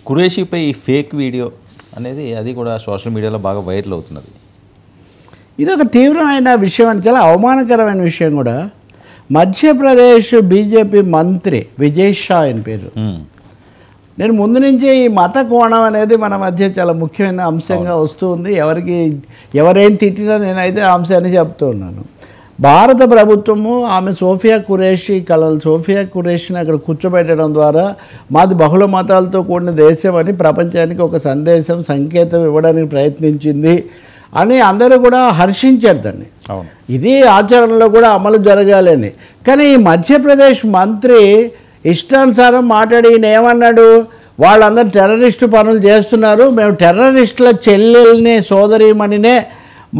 ఖురేషీపై ఈ fake video అనేది అది కూడా సోషల్ మీడియాలో బాగా వైరల్ అవుతున్నది. ఇది ఒక తీవ్రమైన విషయం అని, చాలా అవమానకరమైన విషయం కూడా. మధ్యప్రదేశ్ బీజేపీ మంత్రి విజయ్ షా ఆయన పేరు. నేను ముందు నుంచి ఈ మత కోణం అనేది మన మధ్య చాలా ముఖ్యమైన అంశంగా వస్తూ ఉంది. ఎవరేం తిట్టినా నేనైతే ఆ అంశాన్ని చెప్తూ ఉన్నాను. భారత ప్రభుత్వము ఆమె సోఫియా ఖురేషిని అక్కడ కూర్చోబెట్టడం ద్వారా మాది బహుళ మతాలతో కూడిన దేశం అని ప్రపంచానికి ఒక సంకేతం ఇవ్వడానికి ప్రయత్నించింది అని అందరూ కూడా హర్షించారు దాన్ని. ఇది ఆచరణలో కూడా అమలు జరగాలని. కానీ ఈ మధ్యప్రదేశ్ మంత్రి ఇష్టానుసారం మాట్లాడి ఈయన ఏమన్నాడు, వాళ్ళందరూ టెర్రరిస్టు పనులు చేస్తున్నారు, మేము టెర్రరిస్టుల చెల్లెల్ని సోదరీమణినే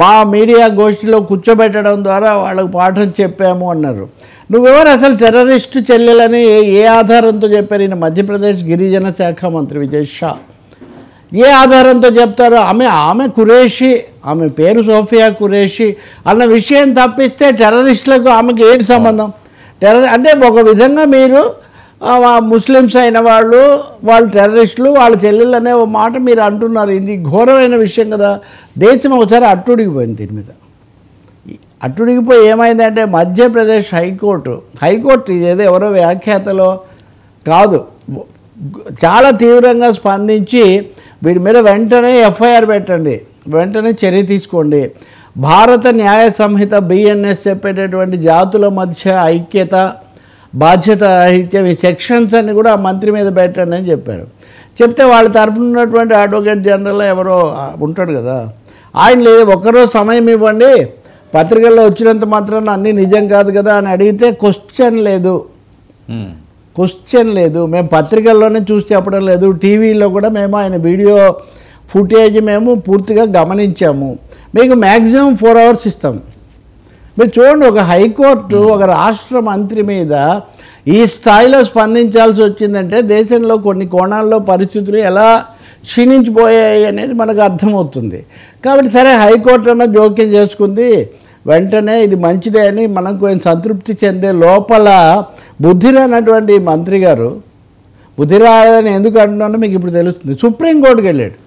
మా మీడియా గోష్ఠిలో కూర్చోబెట్టడం ద్వారా వాళ్ళకు పాఠం చెప్పాము అన్నారు. నువ్వెవరు అసలు టెర్రరిస్టు చెల్లెలని ఏ ఆధారంతో చెప్పారు? ఈయన మధ్యప్రదేశ్ గిరిజన శాఖ మంత్రి విజయ్ షా ఏ ఆధారంతో చెప్తారు? ఆమె ఖురేషి, ఆమె పేరు సోఫియా ఖురేషి అన్న విషయం తప్పిస్తే టెర్రరిస్టులకు ఆమెకి ఏంటి సంబంధం? అంటే ఒక విధంగా మీరు ముస్లిమ్స్ అయిన వాళ్ళు టెర్రరిస్టులు, వాళ్ళ చెల్లెళ్ళు అనే ఒక మాట మీరు అంటున్నారు. ఇది ఘోరమైన విషయం కదా. దేశం ఒకసారి అట్టుడిగిపోయింది. దీని మీద అట్టుడిగిపోయి ఏమైందంటే మధ్యప్రదేశ్ హైకోర్టు ఇదేదో ఎవరో వ్యాఖ్యాతలో కాదు, చాలా తీవ్రంగా స్పందించి వీడి మీద వెంటనే ఎఫ్ఐఆర్ పెట్టండి, వెంటనే చర్య తీసుకోండి, భారత న్యాయ సంహిత BNS చెప్పేటటువంటి జాతుల మధ్య ఐక్యత బాధ్యత రహిత్యం ఈ సెక్షన్స్ అన్ని కూడా మంత్రి మీద పెట్టండి అని చెప్పారు. చెప్తే వాళ్ళ తరఫున ఉన్నటువంటి అడ్వకేట్ జనరల్ ఎవరో ఉంటాడు కదా, ఆయన లేదు ఒక్కరోజు సమయం ఇవ్వండి, పత్రికల్లో వచ్చినంత మాత్రాన అన్నీ నిజం కాదు కదా అని అడిగితే క్వశ్చన్ లేదు, మేము పత్రికల్లోనే చూసి చెప్పడం లేదు, టీవీలో కూడా మేము ఆయన వీడియో ఫుటేజ్ మేము పూర్తిగా గమనించాము, మీకు మ్యాక్సిమం 4 hours ఇస్తాం. మీరు చూడండి, ఒక హైకోర్టు ఒక రాష్ట్ర మంత్రి మీద ఈ స్థాయిలో స్పందించాల్సి వచ్చిందంటే దేశంలో కొన్ని కోణాల్లో పరిస్థితులు ఎలా క్షీణించిపోయాయి అనేది మనకు అర్థమవుతుంది. కాబట్టి సరే హైకోర్టు అన్న జోక్యం చేసుకుంది, వెంటనే ఇది మంచిదే అని మనం కొంచెం సంతృప్తి చెందే లోపల బుద్ధి రానటువంటి మంత్రి గారు, బుద్ధి రాదని ఎందుకు అంటున్నానో మీకు ఇప్పుడు తెలుస్తుంది, సుప్రీంకోర్టుకి వెళ్ళాడు.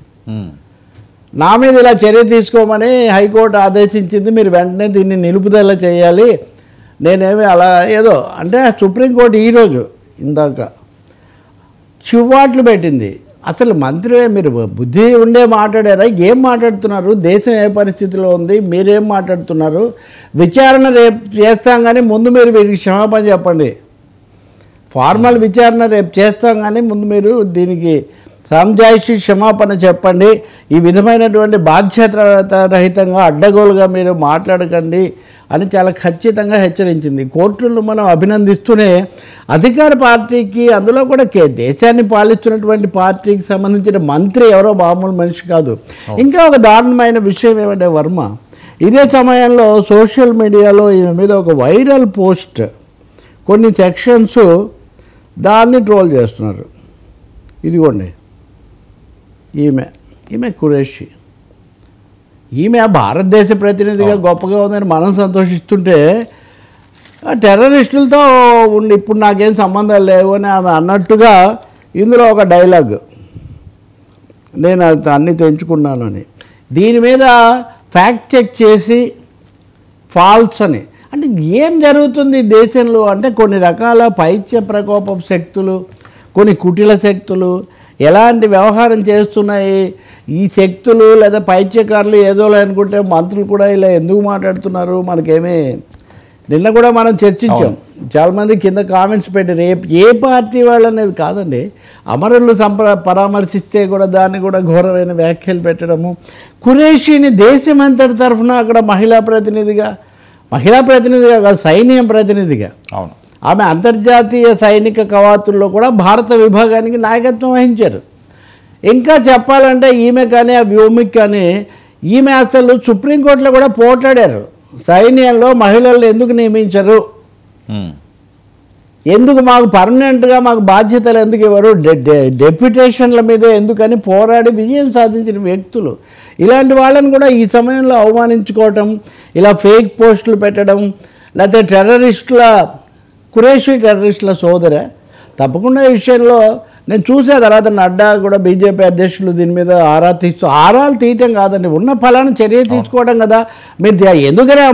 నా మీద ఇలా చర్య తీసుకోమని హైకోర్టు ఆదేశించింది, మీరు వెంటనే దీన్ని నిలుపుదల చేయాలి, నేనేమి అలా ఏదో అంటే సుప్రీంకోర్టు ఈరోజు ఇందాక చివాట్లు పెట్టింది. అసలు మంత్రి మీరు బుద్ధి ఉండే మాట్లాడారా? ఏం మాట్లాడుతున్నారు? దేశం ఏ పరిస్థితిలో ఉంది, మీరేం మాట్లాడుతున్నారు? విచారణ రేపు చేస్తాం కానీ ముందు మీరు వీరికి క్షమాపణ చెప్పండి, ఫార్మల్ విచారణ రేపు చేస్తాం కానీ ముందు మీరు దీనికి సంజాయిషి క్షమాపణ చెప్పండి, ఈ విధమైనటువంటి బాధ్యతారహితంగా అడ్డగోలుగా మీరు మాట్లాడకండి అని చాలా ఖచ్చితంగా హెచ్చరించింది. కోర్టులను మనం అభినందిస్తూనే అధికార పార్టీకి, అందులో కూడా దేశాన్ని పాలిస్తున్నటువంటి పార్టీకి సంబంధించిన మంత్రి ఎవరో మామూలు మనిషి కాదు. ఇంకా ఒక దారుణమైన విషయం ఏమంటే వర్మ, ఇదే సమయంలో సోషల్ మీడియాలో ఈమె మీద ఒక వైరల్ పోస్ట్, కొన్ని సెక్షన్స్ దాన్ని ట్రోల్ చేస్తున్నారు. ఇదిగోండి, ఈమె ఖురేషి, ఈమె భారతదేశ ప్రతినిధిగా గొప్పగా ఉందని మనం సంతోషిస్తుంటే టెర్రరిస్టులతో ఉండి ఇప్పుడు నాకేం సంబంధాలు లేవు అని ఆమె అన్నట్టుగా ఇందులో ఒక డైలాగ్, నేను అన్నీ తెంచుకున్నాను అని. దీని మీద ఫ్యాక్ట్ చెక్ చేసి ఫాల్స్ అని. అంటే ఏం జరుగుతుంది దేశంలో అంటే కొన్ని రకాల పైత్య ప్రకోప శక్తులు, కొన్ని కుటిల శక్తులు ఎలాంటి వ్యవహారం చేస్తున్నాయి. ఈ శక్తులు లేదా పైత్యకారులు ఏదో అనుకుంటే మంత్రులు కూడా ఇలా ఎందుకు మాట్లాడుతున్నారు మనకేమీ. నిన్న కూడా మనం చర్చించాం, చాలామంది కింద కామెంట్స్ పెట్టారు, ఏ పార్టీ వాళ్ళు అనేది కాదండి, అమరులు పరామర్శిస్తే కూడా దాన్ని కూడా ఘోరమైన వ్యాఖ్యలు పెట్టడము. ఖురేషిని దేశమంతటి తరఫున అక్కడ మహిళా ప్రతినిధిగా కాదు, సైన్యం ప్రతినిధిగా, ఆమె అంతర్జాతీయ సైనిక కవాతుల్లో కూడా భారత విభాగానికి నాయకత్వం వహించారు. ఇంకా చెప్పాలంటే ఈమె కానీ ఆ వ్యోమిక్ కానీ ఈమె అసలు సుప్రీంకోర్టులో కూడా పోట్లాడారు, సైన్యంలో మహిళలను ఎందుకు నియమించరు, ఎందుకు మాకు పర్మనెంట్గా మాకు బాధ్యతలు ఎందుకు ఇవ్వరు, డెప్యుటేషన్ల మీద ఎందుకని పోరాడి విజయం సాధించిన వ్యక్తులు. ఇలాంటి వాళ్ళని కూడా ఈ సమయంలో అవమానించుకోవటం, ఇలా ఫేక్ పోస్టులు పెట్టడం, లేకపోతే ఖురేషి టెర్రరిస్టుల సోదర. తప్పకుండా ఈ విషయంలో నేను చూసే తర్వాత నడ్డా కూడా బీజేపీ అధ్యక్షులు దీని మీద ఆరాలు తీయటం కాదండి, ఉన్న ఫలాన్ని చర్య తీసుకోవడం కదా. మీరు ఎందుకనే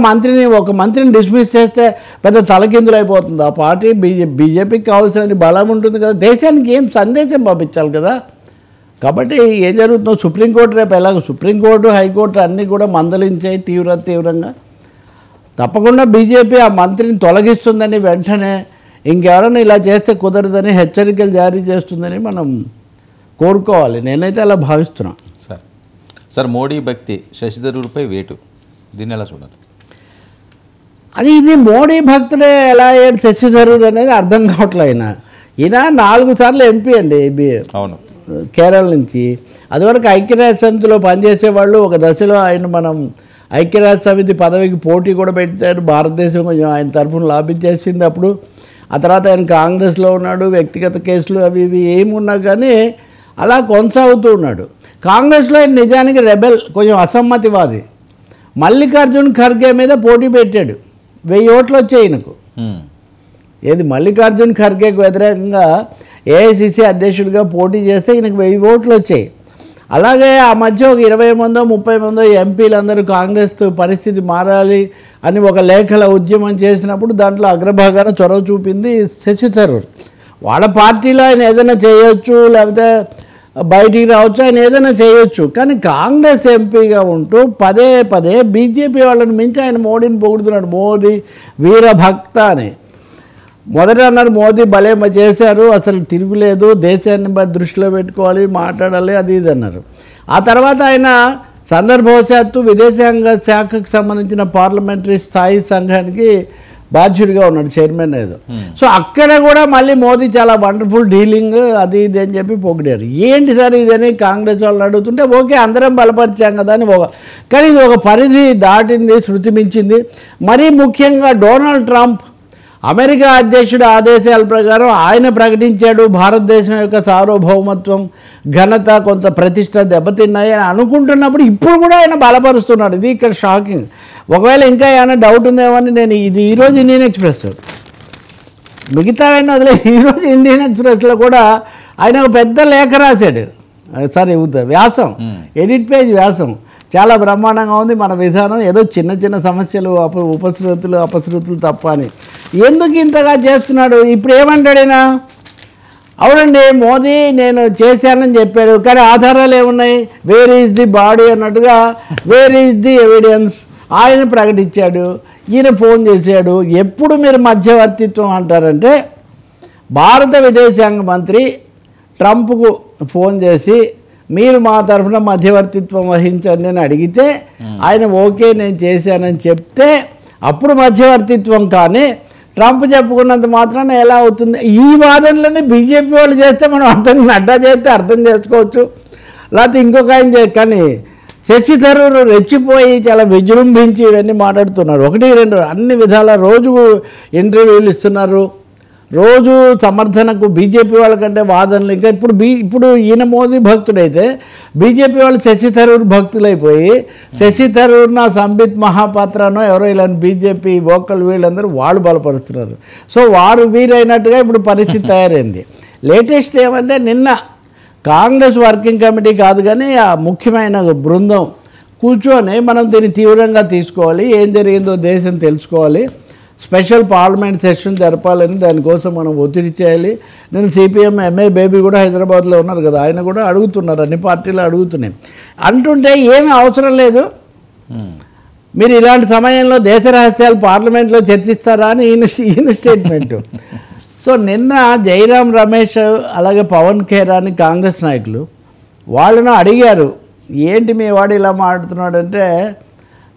ఒక మంత్రిని డిస్మిస్ చేస్తే పెద్ద తలకిందులు అయిపోతుంది. ఆ పార్టీ బీజేపీకి కావాల్సిన బలం ఉంటుంది కదా, దేశానికి ఏం సందేశం పంపించాలి కదా. కాబట్టి ఏం జరుగుతుందో సుప్రీంకోర్టు రేపు ఎలాగో సుప్రీంకోర్టు హైకోర్టు అన్నీ కూడా మందలించాయి తీవ్రంగా. తప్పకుండా బీజేపీ ఆ మంత్రిని తొలగిస్తుందని, వెంటనే ఇంకెవరైనా ఇలా చేస్తే కుదరదని హెచ్చరికలు జారీ చేస్తుందని మనం కోరుకోవాలి. నేనైతే అలా భావిస్తున్నాను. సార్ మోడీ భక్తి శశి థరూర్పై వేటు, దీన్ని ఎలా చూడాలి? ఇది మోడీ భక్తుడే ఎలా అయ్యాడు శశి థరూర్ అనేది అర్థం కావట్లేదు. ఈయన 4 సార్లు ఎంపీ అండి, అవును, కేరళ నుంచి. అదివరకు ఐక్యరాజ్య సమితిలో పనిచేసేవాళ్ళు. ఒక దశలో ఆయన మనం ఐక్యరాజ్య సమితి పదవికి పోటీ కూడా పెట్టారు. భారతదేశం కొంచెం ఆయన తరఫున లాభించేసింది అప్పుడు. ఆ తర్వాత ఆయన కాంగ్రెస్లో ఉన్నాడు, వ్యక్తిగత కేసులు అవి ఇవి ఏమున్నా కానీ అలా కొనసాగుతూ ఉన్నాడు. కాంగ్రెస్లో ఆయన నిజానికి రెబెల్, కొంచెం అసమ్మతివాది. మల్లికార్జున్ ఖర్గే మీద పోటీ పెట్టాడు, 1000 ఓట్లు వచ్చాయి ఈయనకు. ఏది మల్లికార్జున్ ఖర్గేకు వ్యతిరేకంగా ఏఐసిసి అధ్యక్షుడిగా పోటీ చేస్తే ఈయనకు 1000 ఓట్లు వచ్చాయి. అలాగే ఆ మధ్య ఒక 20 మందో 30 మందో ఎంపీలందరూ కాంగ్రెస్ పరిస్థితి మారాలి అని ఒక లేఖల ఉద్యమం చేసినప్పుడు దాంట్లో అగ్రభాగాన చొరవ చూపింది శశి థరూర్. వాళ్ళ పార్టీలో ఆయన ఏదైనా చేయొచ్చు, లేకపోతే బయటికి రావచ్చు, ఆయన ఏదైనా చేయొచ్చు. కానీ కాంగ్రెస్ ఎంపీగా ఉంటూ పదే బీజేపీ వాళ్ళని మించి ఆయన మోడీని పొగుడుతున్నాడు. మోదీ వీరభక్త అని. మొదట అన్నారు మోదీ భలే చేశారు, అసలు తిరుగులేదు, దేశాన్ని దృష్టిలో పెట్టుకోవాలి, మాట్లాడాలి, అది ఇది అన్నారు. ఆ తర్వాత ఆయన సందర్భవశాత్తు విదేశాంగ శాఖకు సంబంధించిన పార్లమెంటరీ స్థాయి సంఘానికి బాధ్యుడిగా ఉన్నాడు, చైర్మన్ ఏదో. సో అక్కడ కూడా మళ్ళీ మోదీ చాలా వండర్ఫుల్ డీలింగ్ అది ఇది అని చెప్పి పొగిడారు. ఏంటి సార్ ఇదని కాంగ్రెస్ వాళ్ళని అడుగుతుంటే ఓకే అందరం బలపరిచాం కదా అని కానీ ఇది ఒక పరిధి దాటింది, శృతి మించింది. మరీ ముఖ్యంగా డొనాల్డ్ ట్రంప్ అమెరికా అధ్యక్షుడి ఆదేశాల ప్రకారం ఆయన ప్రకటించాడు భారతదేశం యొక్క సార్వభౌమత్వం, ఘనత, కొంత ప్రతిష్ట దెబ్బతిన్నాయి అని అనుకుంటున్నప్పుడు ఇప్పుడు కూడా ఆయన బలపరుస్తున్నాడు. ఇది ఇక్కడ షాకింగ్. ఒకవేళ ఇంకా ఏమైనా డౌట్ ఉందేమని నేను ఈరోజు ఇండియన్ ఎక్స్ప్రెస్, మిగతా వదిలే, ఈరోజు ఇండియన్ ఎక్స్ప్రెస్లో కూడా ఆయన ఒక పెద్ద లేఖ రాశాడు. వ్యాసం, ఎడిట్ పేజ్ వ్యాసం చాలా బ్రహ్మాండంగా ఉంది. మన విధానం ఏదో చిన్న సమస్యలు, ఉపశృతులు అపశృతులు తప్ప అని. ఎందుకు ఇంతగా చేస్తున్నాడు? ఇప్పుడు ఏమంటాడైనా? అవునండి మోదీ నేను చేశానని చెప్పాడు, కానీ ఆధారాలు ఏమున్నాయి? వేర్ ఈజ్ ది బాడీ అన్నట్టుగా వేర్ ఈజ్ ది ఎవిడెన్స్ ఆయన ప్రకటించాడు. ఈయన ఫోన్ చేశాడు. ఎప్పుడు మీరు మధ్యవర్తిత్వం అంటారంటే భారత విదేశాంగ మంత్రి ట్రంప్కు ఫోన్ చేసి మీరు మా తరఫున మధ్యవర్తిత్వం వహించండి అని అడిగితే ఆయన ఓకే నేను చేశానని చెప్తే అప్పుడు మధ్యవర్తిత్వం. కానీ ట్రంప్ చెప్పుకున్నంత మాత్రాన ఎలా అవుతుంది? ఈ వాదనలని బీజేపీ వాళ్ళు చేస్తే మనం నడ్డా చేస్తే అర్థం చేసుకోవచ్చు, లేకపోతే ఇంకొక ఆయన కానీ శశి థరూర్ రెచ్చిపోయి చాలా విజృంభించి ఇవన్నీ మాట్లాడుతున్నారు. 1, 2 అన్ని విధాల రోజు ఇంటర్వ్యూలు ఇస్తున్నారు, రోజు సమర్థనకు బీజేపీ వాళ్ళకంటే వాదనలు. ఇంకా ఇప్పుడు ఈయన మోదీ భక్తుడైతే బీజేపీ వాళ్ళు శశి థరూర్ భక్తులైపోయి శశి థరూర్న సంబిత్ మహాపాత్రనో ఎవరో ఇలాంటి బీజేపీ వోకల్ వీళ్ళందరూ వాళ్ళు బలపరుస్తున్నారు. సో వారు వీరైనట్టుగా ఇప్పుడు పరిస్థితి తయారైంది. లేటెస్ట్ ఏమంటే నిన్న కాంగ్రెస్ వర్కింగ్ కమిటీ కాదు కానీ ఆ ముఖ్యమైన బృందం కూర్చొని మనం దీన్ని తీవ్రంగా తీసుకోవాలి, ఏం జరిగిందో దేశం తెలుసుకోవాలి, స్పెషల్ పార్లమెంట్ సెషన్ జరపాలని దానికోసం మనం ఒత్తిడి చేయాలి. నేను సిపిఎం ఎంఏ బేబీ కూడా హైదరాబాద్లో ఉన్నారు కదా, ఆయన కూడా అడుగుతున్నారు, అన్ని పార్టీలు అడుగుతున్నాయి. అంటుంటే ఏమీ అవసరం లేదు, మీరు ఇలాంటి సమయంలో దేశ రహస్యాలు పార్లమెంట్లో చర్చిస్తారా అని ఈయన స్టేట్మెంటు. సో నిన్న జైరాం రమేష్ అలాగే పవన్ ఖేరాని కాంగ్రెస్ నాయకులు వాళ్ళను అడిగారు, ఏంటి మీ వాడు ఇలా మాట్లాడుతున్నాడంటే,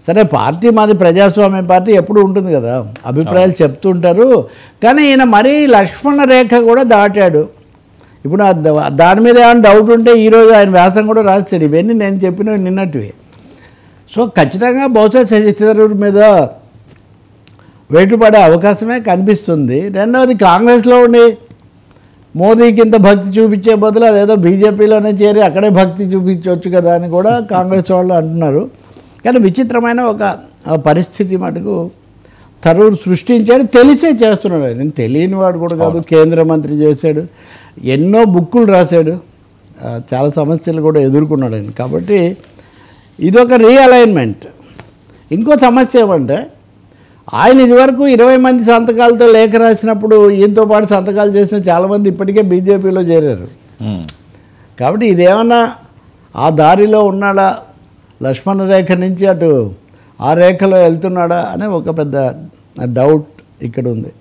సరే పార్టీ మాది ప్రజాస్వామ్య పార్టీ ఎప్పుడు ఉంటుంది కదా, అభిప్రాయాలు చెప్తుంటారు, కానీ ఈయన మరీ లక్ష్మణ రేఖ కూడా దాటాడు. ఇప్పుడు దాని మీద ఏమైనా డౌట్ ఉంటే ఈరోజు ఆయన వ్యాసం కూడా రాస్తాడు, ఇవన్నీ నేను చెప్పినవి నిన్నటివి. సో ఖచ్చితంగా బహుశా శశి థరూర్ మీద వేటుపడే అవకాశమే కనిపిస్తుంది. రెండవది కాంగ్రెస్లో ఉండి మోదీకి ఇంత భక్తి చూపించే బదులు అదేదో బీజేపీలోనే చేరి అక్కడే భక్తి చూపించవచ్చు కదా అని కూడా కాంగ్రెస్ వాళ్ళు అంటున్నారు. కానీ విచిత్రమైన ఒక పరిస్థితి మటుకు థరూర్ సృష్టించాడు, తెలిసే చేస్తున్నాడు. నేను తెలియని వాడు కూడా కాదు, కేంద్ర మంత్రి చేశాడు. ఎన్నో బుక్కులు రాశాడు, చాలా సమస్యలు కూడా ఎదుర్కొన్నాడు ఆయన. కాబట్టి ఇదొక రీఅలైన్మెంట్. ఇంకో సమస్య ఏమంటే ఆయన ఇదివరకు 20 మంది సంతకాలతో లేఖ రాసినప్పుడు ఈయనతో పాటు సంతకాలు చేసిన చాలామంది ఇప్పటికే బీజేపీలో చేరారు. కాబట్టి ఇదేమన్నా ఆ దారిలో ఉన్నాడా, లక్ష్మణ రేఖ నుంచి అటు ఆ రేఖలో వెళ్తున్నాడా అనే ఒక పెద్ద డౌట్ ఇక్కడ ఉంది.